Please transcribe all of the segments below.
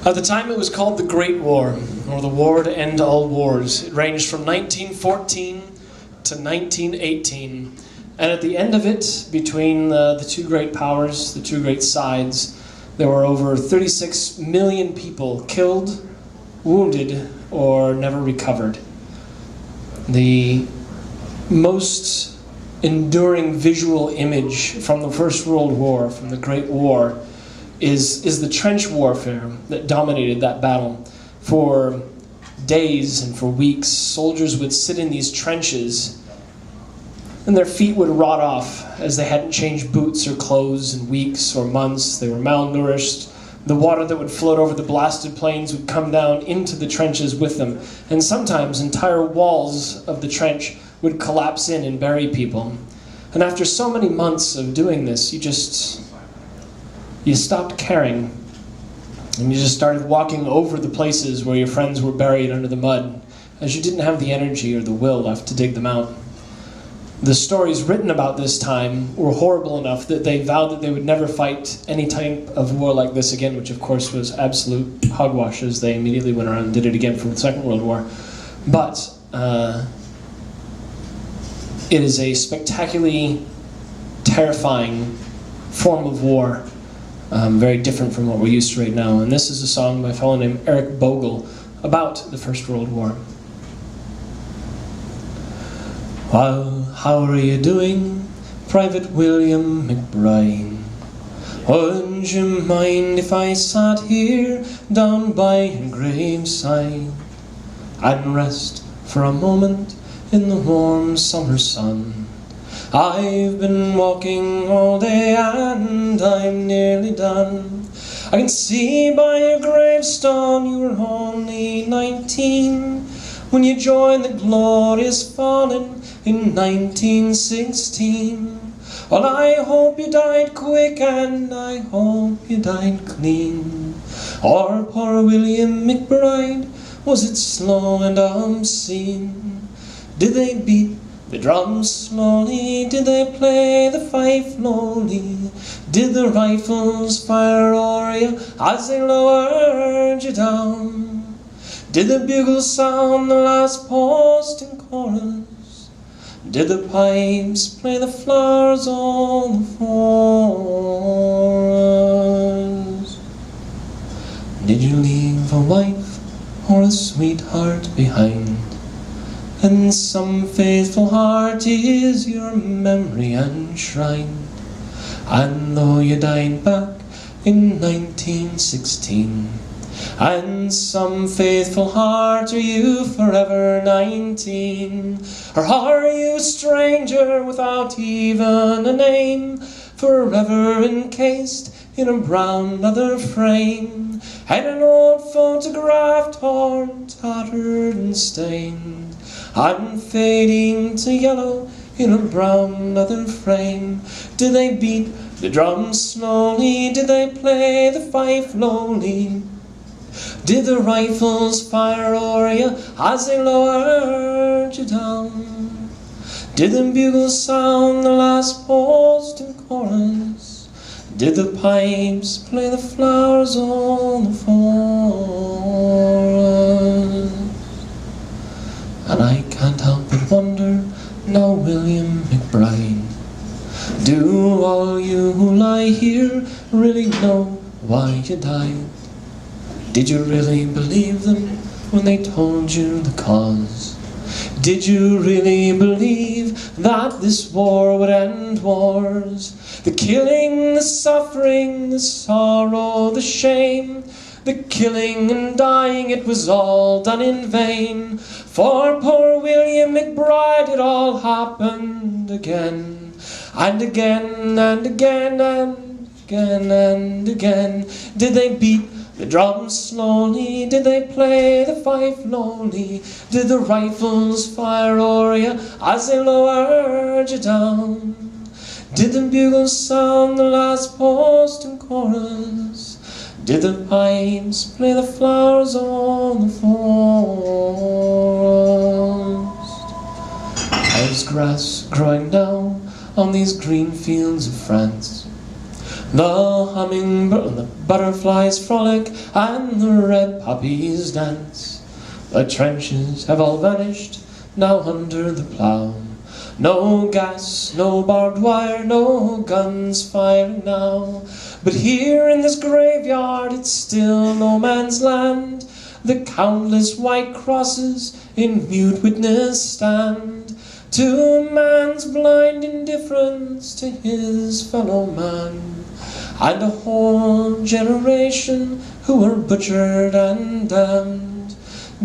At the time it was called the Great War, or the War to End All Wars. It ranged from 1914 to 1918. And at the end of it, between the two great powers, the two great sides, there were over 36 million people killed, wounded, or never recovered. The most enduring visual image from the First World War, from the Great War, is the trench warfare that dominated that battle. For days and for weeks, soldiers would sit in these trenches and their feet would rot off as they hadn't changed boots or clothes in weeks or months. They were malnourished. The water that would float over the blasted plains would come down into the trenches with them. And sometimes entire walls of the trench would collapse in and bury people. And after so many months of doing this, you stopped caring, and you just started walking over the places where your friends were buried under the mud, as you didn't have the energy or the will left to dig them out. The stories written about this time were horrible enough that they vowed that they would never fight any type of war like this again, which of course was absolute hogwash, as they immediately went around and did it again for the Second World War. But it is a spectacularly terrifying form of war. Very different from what we're used to right now. And this is a song by a fellow named Eric Bogle about the First World War. Well, how are you doing, Private William McBride? Would you mind if I sat here down by your graveside and rest for a moment in the warm summer sun? I've been walking all day and I'm nearly done. I can see by your gravestone you were only 19 when you joined the glorious fallen in 1916. Well, I hope you died quick and I hope you died clean. Or poor William McBride, was it slow and obscene? Did they beat the drums slowly? Did they play the fife lowly? Did the rifles fire o'er you as they lowered you down? Did the bugles sound the last post and chorus? Did the pipes play the flowers on the forest? Did you leave a wife or a sweetheart behind? And some faithful heart is your memory enshrined. And though you died back in 1916, and some faithful heart, are you forever 19? Or are you a stranger without even a name, forever encased in a brown leather frame, and an old photograph torn, tattered and stained, and fading to yellow in a brown leather frame? Did they beat the drums slowly? Did they play the fife lowly? Did the rifles fire o'er you as they lowered you down? Did the bugles sound the last post and chorus? Did the pipes play the flowers on the forest? And I can't help but wonder now, William McBride, do all you who lie here really know why you died? Did you really believe them when they told you the cause? Did you really believe that this war would end wars? The killing, the suffering, the sorrow, the shame, the killing and dying, it was all done in vain. For poor William McBride, it all happened again, and again, and again, and again, and again. Did they beat the drums slowly? Did they play the fife lowly? Did the rifles fire o'er you as they lowered you down? Did the bugles sound the last post and chorus? Did the pipes play the flowers on the forest? As grass growing now on these green fields of France, The hummingbird and the butterflies frolic, and the red poppies dance. The trenches have all vanished now under the plough. No gas, no barbed wire, no guns firing now. But here in this graveyard it's still no man's land. The countless white crosses in mute witness stand to man's blind indifference to his fellow man. And a whole generation who were butchered and damned.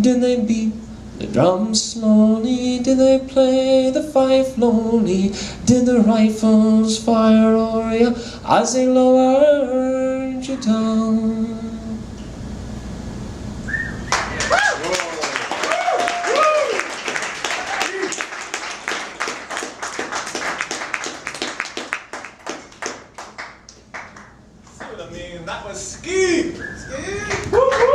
Did they beat the drum slowly? Did they play the fife lowly? Did the rifles fire o'er you as they lowered you down? I mean, that was ski! Ski!